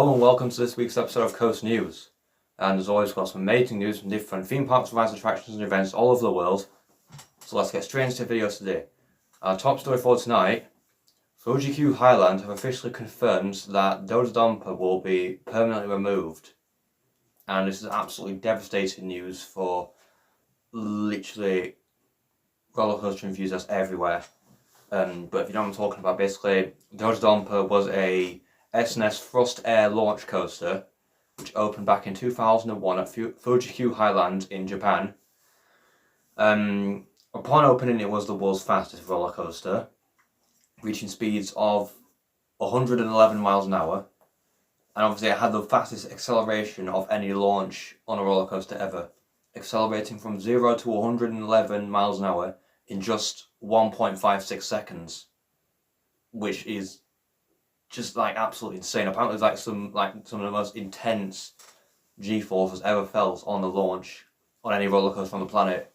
Hello and welcome to this week's episode of Coast News. And as always, we've got some amazing news from different theme parks, rides, attractions and events all over the world. So let's get straight into the video today. Our top story for tonight, Fuji-Q Highland have officially confirmed that Do-Dodonpa will be permanently removed. And this is absolutely devastating news for literally roller coaster enthusiasts everywhere. But if you know what I'm talking about, basically Do-Dodonpa was a S&S Thrust Air launch coaster which opened back in 2001 at Fuji-Q Highland in Japan. Upon opening, it was the world's fastest roller coaster, reaching speeds of 111 miles an hour, and obviously it had the fastest acceleration of any launch on a roller coaster ever, accelerating from 0 to 111 miles an hour in just 1.56 seconds, which is just like absolutely insane. Apparently it's like some of the most intense G-forces ever felt on the launch on any roller coaster on the planet.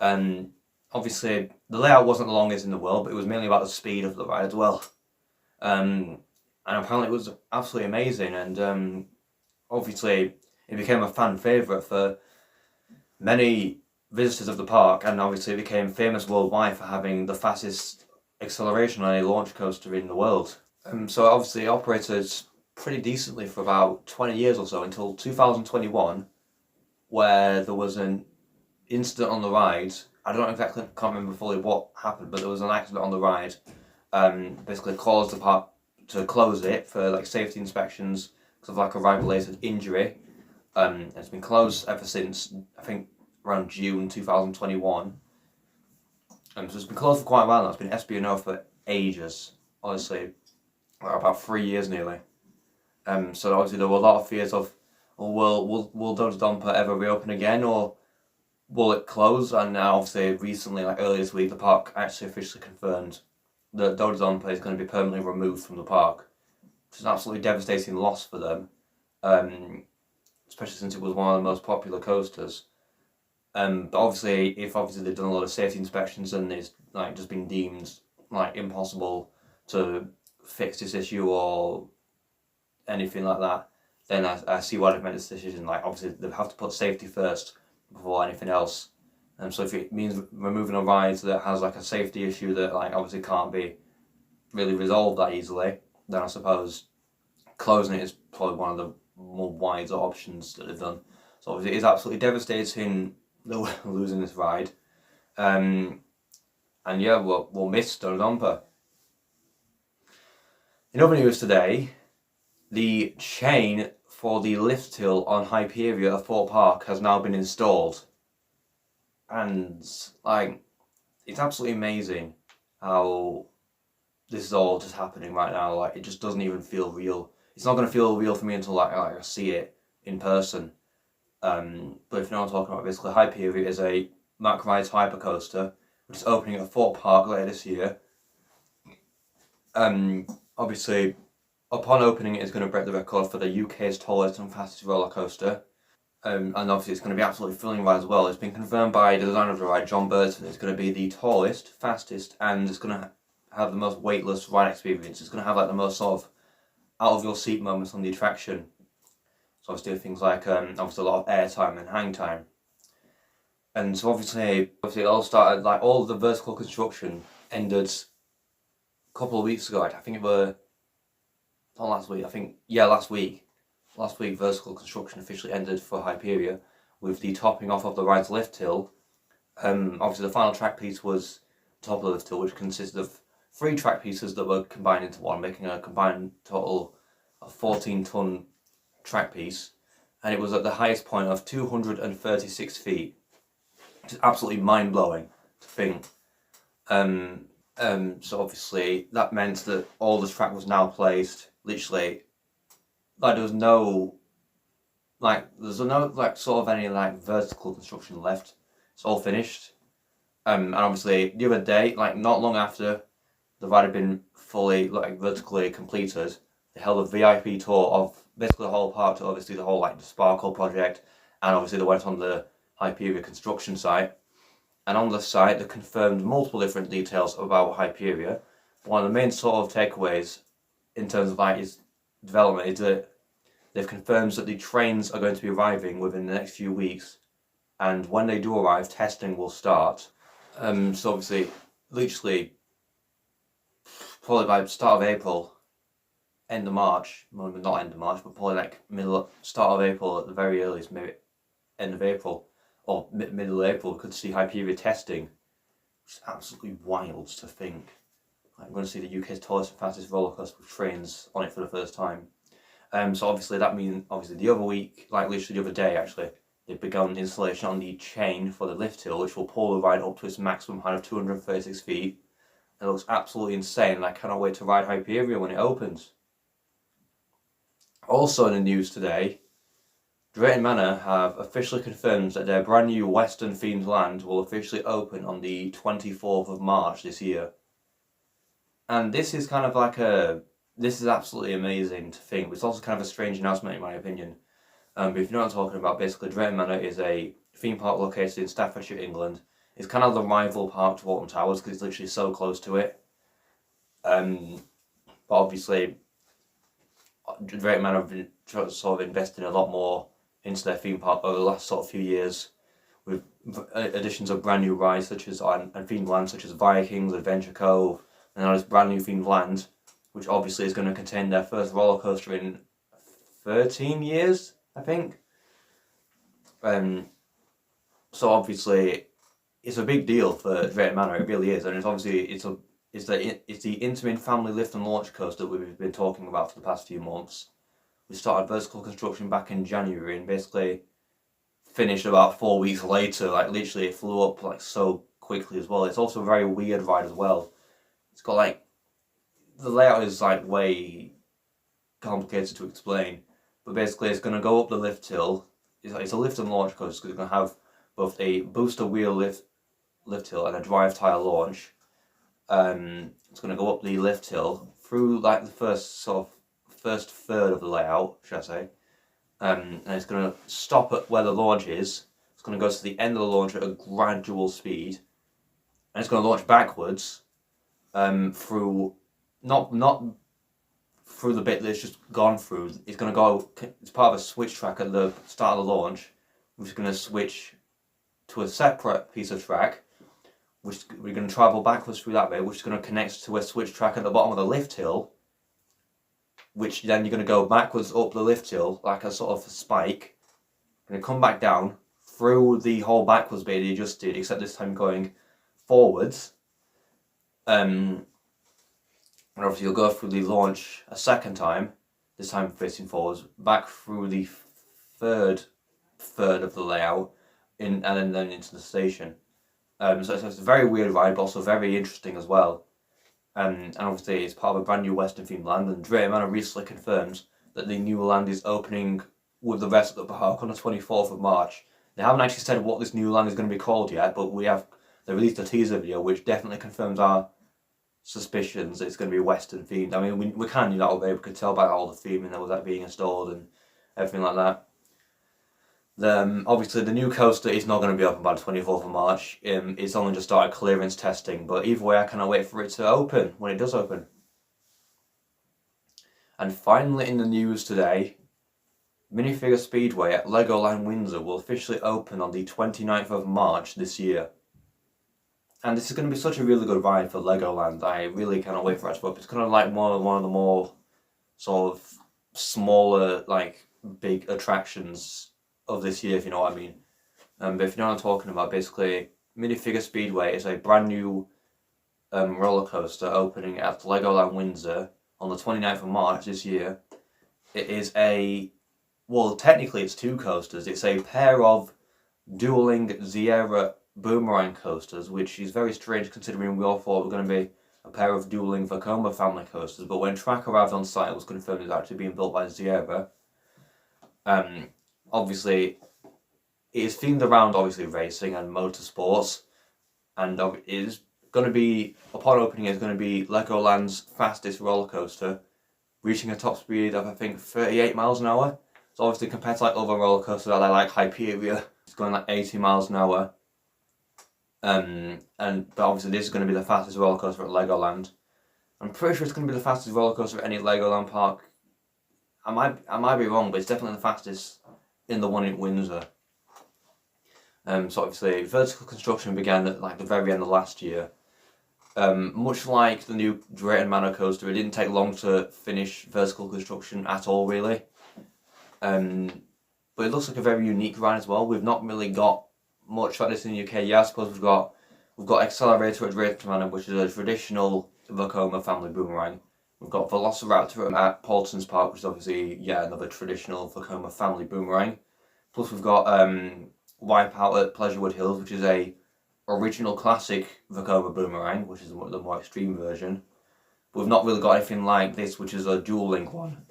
And obviously the layout wasn't the longest in the world, but it was mainly about the speed of the ride as well. And apparently it was absolutely amazing, and obviously it became a fan favourite for many visitors of the park, and obviously it became famous worldwide for having the fastest acceleration on a launch coaster in the world. So obviously it operated pretty decently for about 20 years or so until 2021, where there was an incident on the ride. I don't exactly, can't remember fully what happened, but there was an accident on the ride. Basically caused the park to close it for like safety inspections because of like a ride-related injury. It's been closed ever since, I think around June 2021. So it's been closed for quite a while now. It's been SBNO for ages, honestly. About 3 years nearly. So obviously there were a lot of fears of, will Do-Dodonpa ever reopen again, or will it close? And now obviously recently, like earlier this week, the park actually officially confirmed that Do-Dodonpa is going to be permanently removed from the park. It's an absolutely devastating loss for them, especially since it was one of the most popular coasters. But obviously, if they've done a lot of safety inspections and it's like just been deemed like impossible to fix this issue or anything like that, then I see why they've made this decision. Like obviously they have to put safety first before anything else. So if it means removing a ride that has like a safety issue that like obviously can't be really resolved that easily, then I suppose closing it is probably one of the more wiser options that they've done. So obviously it is absolutely devastating that we're losing this ride. And yeah, we'll miss Do-Dodonpa. In other news today, the chain for the lift hill on Hyperia at Thorpe Park has now been installed. And like, it's absolutely amazing how this is all just happening right now. Like, it just doesn't even feel real. It's not going to feel real for me until like I see it in person. But if you know what I'm talking about, basically Hyperia is a Mack Rides hypercoaster which is opening at Thorpe Park later this year. Obviously, upon opening, it's going to break the record for the UK's tallest and fastest roller coaster. And obviously, it's going to be absolutely thrilling ride as well. It's been confirmed by the designer of the ride, John Burton. It's going to be the tallest, fastest, and it's going to have the most weightless ride experience. It's going to have like the most sort of out of your seat moments on the attraction. So obviously, things like obviously a lot of air time and hang time. And so obviously it all started, like all of the vertical construction ended couple of weeks ago. I think it were not last week. Last week vertical construction officially ended for Hyperia with the topping off of the ride's lift hill. Obviously the final track piece was top of the lift hill, which consisted of 3 track pieces that were combined into one, making a combined total of 14-ton track piece, and it was at the highest point of 236 feet, which is absolutely mind-blowing to think. So obviously that meant that all the track was now placed literally like there's no sort of any like vertical construction left. It's all finished. And obviously the other day, like not long after the ride had been fully like vertically completed, they held a VIP tour of basically the whole park, to obviously the whole like the Sparkle project, and obviously they went on the Hyperia construction site. And on the site, they confirmed multiple different details about Hyperia. One of the main sort of takeaways in terms of like its development is that they've confirmed that the trains are going to be arriving within the next few weeks, and when they do arrive, testing will start. So obviously, literally, probably by the start of April, end of March, well, not end of March, but probably like start of April at the very earliest, maybe end of April, or middle of April, we could see Hyperia testing. It's absolutely wild to think. Like, we're going to see the UK's tallest and fastest roller coaster with trains on it for the first time. So obviously that means, the other week, like literally the other day actually, they've begun installation on the chain for the lift hill, which will pull the ride up to its maximum height of 236 feet. It looks absolutely insane, and I cannot wait to ride Hyperia when it opens. Also in the news today, Drayton Manor have officially confirmed that their brand new Western themed land will officially open on the 24th of March this year. And this is kind of like this is absolutely amazing to think, but it's also kind of a strange announcement in my opinion. But if you know what I'm talking about, basically Drayton Manor is a theme park located in Staffordshire, England. It's kind of the rival park to Alton Towers because it's literally so close to it. But obviously, Drayton Manor have been sort of investing a lot more into their theme park over the last sort of few years, with additions of brand new rides such as and themed lands such as Vikings, Adventure Cove, and now this brand new themed land, which obviously is going to contain their first roller coaster in 13 years, I think. So obviously, it's a big deal for Drayton Manor. It really is, and it's obviously it's the Intamin family lift and launch coaster that we've been talking about for the past few months. We started vertical construction back in January and basically finished about 4 weeks later. Like literally, it flew up like so quickly as well. It's also a very weird ride as well. It's got like, the layout is like way complicated to explain, but basically it's going to go up the lift hill. It's a lift and launch coaster because it's going to have both a booster wheel lift hill and a drive tire launch. It's going to go up the lift hill through like the first third of the layout, should I say, and it's going to stop at where the launch is. It's going to go to the end of the launch at a gradual speed, and it's going to launch backwards through not through the bit that's just gone through. It's going to go, it's part of a switch track at the start of the launch, which is going to switch to a separate piece of track, which we're going to travel backwards through that bit, which is going to connect to a switch track at the bottom of the lift hill, which then you're going to go backwards up the lift hill like a sort of spike. Going to come back down through the whole backwards bit you just did, except this time going forwards. And obviously you'll go through the launch a second time, this time facing forwards, back through the third of the layout, and then into the station. So it's a very weird ride, but also very interesting as well. And obviously it's part of a brand new Western themed land, and Drayton Manor recently confirmed that the new land is opening with the rest of the park on the 24th of March. They haven't actually said what this new land is going to be called yet, but they released a teaser video which definitely confirms our suspicions that it's going to be Western themed. I mean, we kind of knew that already. We could tell by all the theming that was like being installed and everything like that. Obviously the new coaster is not going to be open by the 24th of March. It's only just started clearance testing, but either way I cannot wait for it to open when it does open. And finally in the news today, Minifigure Speedway at Legoland Windsor will officially open on the 29th of March this year. And this is going to be such a really good ride for Legoland. I really cannot wait for it to open. It's kind of like one of the more sort of smaller, like big attractions of this year, if you know what I mean. But if you know what I'm talking about, basically Minifigure Speedway is a brand new roller coaster opening at Legoland Windsor on the 29th of March this year. It is technically it's two coasters. It's a pair of dueling Sierra boomerang coasters, which is very strange considering we all thought it was going to be a pair of dueling Vekoma family coasters, but when track arrived on site it was confirmed it was actually being built by Sierra. Obviously it is themed around racing and motorsports, and it is going to be, upon opening, it's going to be Legoland's fastest roller coaster, reaching a top speed of I think 38 miles an hour. So obviously compared to like other roller coasters like Hyperia, it's going like 80 miles an hour. But obviously this is going to be the fastest roller coaster at Legoland. I'm pretty sure it's going to be the fastest roller coaster at any Legoland park I might be wrong, but it's definitely the fastest in the one in Windsor. So obviously, vertical construction began at like the very end of last year. Much like the new Drayton Manor coaster, it didn't take long to finish vertical construction at all, really. But it looks like a very unique ride as well. We've not really got much like this in the UK yet. I suppose we've got Accelerator at Drayton Manor, which is a traditional Vekoma family boomerang. We've got Velociraptor at Paulson's Park, which is obviously another traditional Vekoma family boomerang. Plus we've got Wipeout at Pleasurewood Hills, which is a original classic Vekoma boomerang, which is the more extreme version. But we've not really got anything like this, which is a dual link one.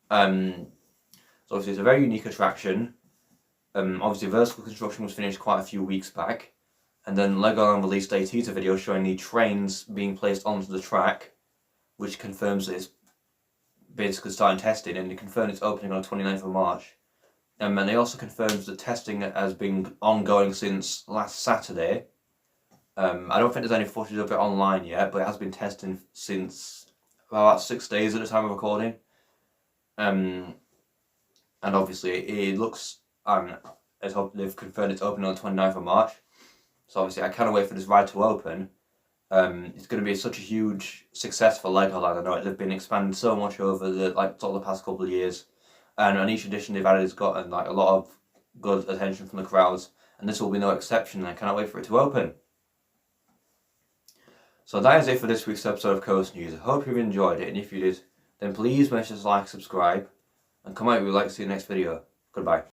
So obviously it's a very unique attraction. Obviously vertical construction was finished quite a few weeks back, and then Legoland released a teaser video showing the trains being placed onto the track, which confirms that it's basically starting testing, and they confirmed it's opening on the 29th of March. And they also confirmed that testing has been ongoing since last Saturday. I don't think there's any footage of it online yet, but it has been testing since about 6 days at the time of recording. And obviously it looks, they've confirmed it's opening on the 29th of March. So obviously I cannot wait for this ride to open. It's going to be such a huge success for Legoland. I know they've been expanding so much over the past couple of years, and on each edition they've added has gotten like a lot of good attention from the crowds, and this will be no exception. I cannot wait for it to open. So that is it for this week's episode of Coast News. I hope you've enjoyed it, and if you did, then please make sure to like, subscribe, and comment if you'd like to see the next video. Goodbye.